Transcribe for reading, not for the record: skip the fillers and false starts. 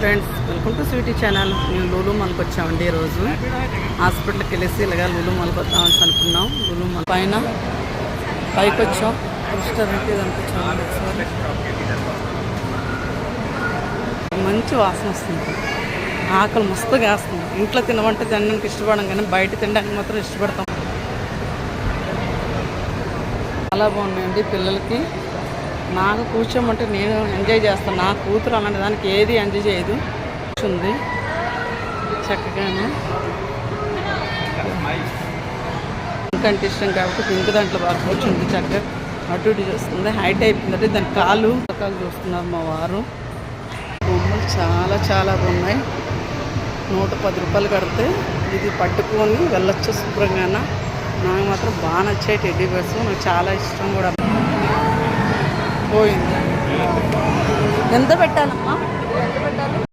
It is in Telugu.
Friends, welcome to Sweety channel. మేము లూలు మాల్కి వచ్చామండి. ఈరోజు హాస్పిటల్కి వెళ్ళేసి ఇలాగా లూలు మాల్కి వద్దామని అనుకున్నాం. లూలు మాల్ పైకి వచ్చాం. రెస్టారెంట్ ఇదంతా చూడండి ఒకసారి. మంచి వాసన వస్తుంది. ఆకలి మస్తుగా వేస్తుంది. ఇంట్లో తినమంటే తినడానికి ఇష్టపడం, కానీ బయట తినడానికి మాత్రం ఇష్టపడతాం. చాలా బాగున్నాయండి పిల్లలకి. నాకు కూర్చోమంటే నేను ఎంజాయ్ చేస్తాను. నా కూతురు అలాంటి దానికి ఏది ఎంజాయ్ చేయదు. కూర్చుంది చక్కగానే. ఇంకంటే ఇష్టం కాబట్టి పింక్ దాంట్లో బాగా కూర్చుంది. చక్కగా అటు ఇటు చూస్తుంది. హైట్ అయిపోయిందంటే దాని కాలు చూస్తున్నారు మా వారు. బొమ్మలు చాలా చాలా బాగున్నాయి. 110 రూపాయలు కడితే ఇది పట్టుకొని వెళ్ళొచ్చు శుభ్రంగా. నాకు మాత్రం బాగా నచ్చాయి టెడ్డీ బేర్స్. నాకు చాలా ఇష్టం కూడా. పోయింది. ఎంత పెట్టాలమ్మా?